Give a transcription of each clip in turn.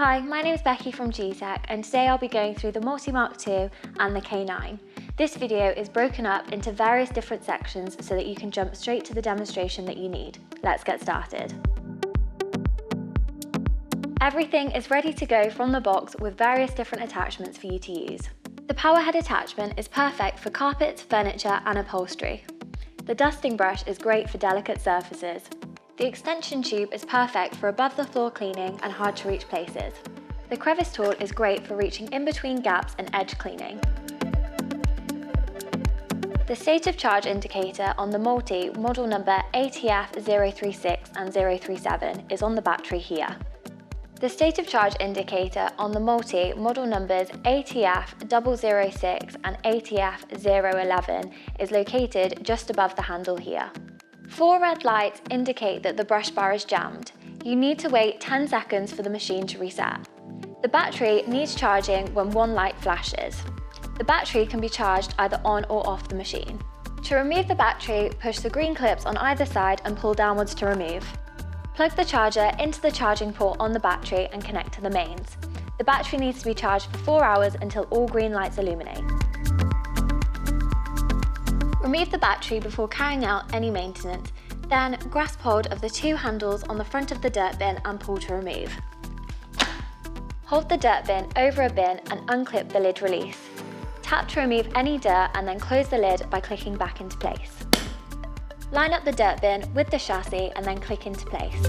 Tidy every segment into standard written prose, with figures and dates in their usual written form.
Hi, my name is Becky from Gtech, and today I'll be going through the Multi MK2 and the K9. This video is broken up into various different sections so that you can jump straight to the demonstration that you need. Let's get started. Everything is ready to go from the box with various different attachments for you to use. The powerhead attachment is perfect for carpets, furniture and upholstery. The dusting brush is great for delicate surfaces. The extension tube is perfect for above the floor cleaning and hard to reach places. The crevice tool is great for reaching in between gaps and edge cleaning. The state of charge indicator on the Multi model number ATF036 and 037 is on the battery here. The state of charge indicator on the Multi model numbers ATF036 and ATF011 is located just above the handle here. 4 red lights indicate that the brush bar is jammed. You need to wait 10 seconds for the machine to reset. The battery needs charging when 1 light flashes. The battery can be charged either on or off the machine. To remove the battery, push the green clips on either side and pull downwards to remove. Plug the charger into the charging port on the battery and connect to the mains. The battery needs to be charged for 4 hours until all green lights illuminate. Remove the battery before carrying out any maintenance, then grasp hold of the 2 handles on the front of the dirt bin and pull to remove. Hold the dirt bin over a bin and unclip the lid release. Tap to remove any dirt and then close the lid by clicking back into place. Line up the dirt bin with the chassis and then click into place.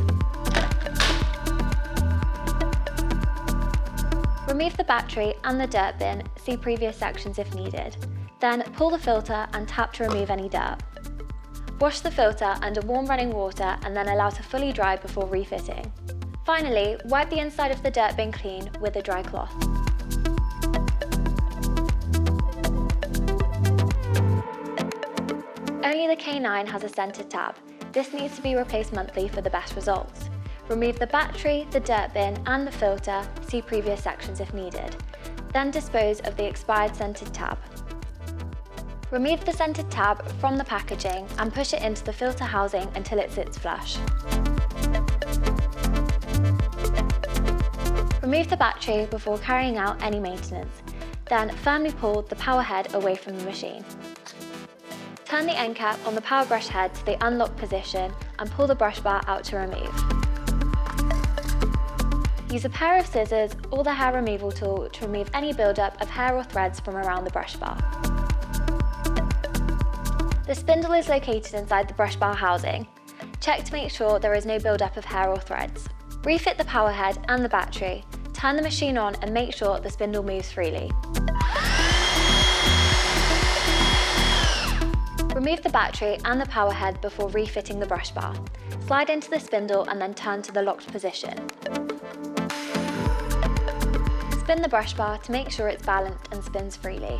Remove the battery and the dirt bin, see previous sections if needed. Then pull the filter and tap to remove any dirt. Wash the filter under warm running water and then allow to fully dry before refitting. Finally, wipe the inside of the dirt bin clean with a dry cloth. Only the K9 has a centered tab. This needs to be replaced monthly for the best results. Remove the battery, the dirt bin and the filter, see previous sections if needed. Then dispose of the expired centered tab. Remove the centered tab from the packaging and push it into the filter housing until it sits flush. Remove the battery before carrying out any maintenance. Then firmly pull the power head away from the machine. Turn the end cap on the power brush head to the unlocked position and pull the brush bar out to remove. Use a pair of scissors or the hair removal tool to remove any buildup of hair or threads from around the brush bar. The spindle is located inside the brush bar housing. Check to make sure there is no buildup of hair or threads. Refit the power head and the battery. Turn the machine on and make sure the spindle moves freely. Remove the battery and the power head before refitting the brush bar. Slide into the spindle and then turn to the locked position. Spin the brush bar to make sure it's balanced and spins freely.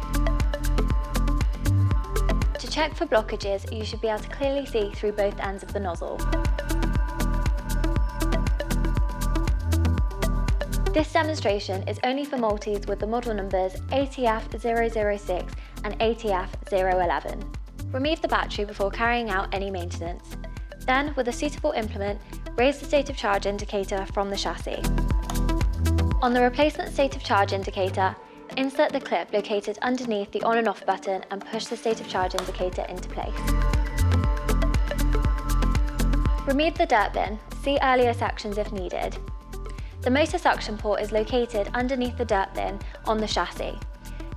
To check for blockages, you should be able to clearly see through both ends of the nozzle. This demonstration is only for Multis with the model numbers ATF036 and ATF011. Remove the battery before carrying out any maintenance. Then, with a suitable implement, raise the state of charge indicator from the chassis. On the replacement state of charge indicator, insert the clip located underneath the on and off button and push the state of charge indicator into place. Remove the dirt bin, see earlier sections if needed. The motor suction port is located underneath the dirt bin on the chassis.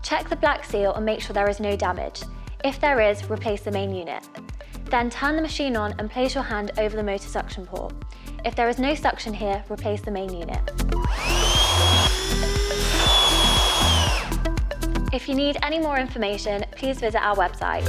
Check the black seal and make sure there is no damage. If there is, replace the main unit. Then turn the machine on and place your hand over the motor suction port. If there is no suction here, replace the main unit. If you need any more information, please visit our website.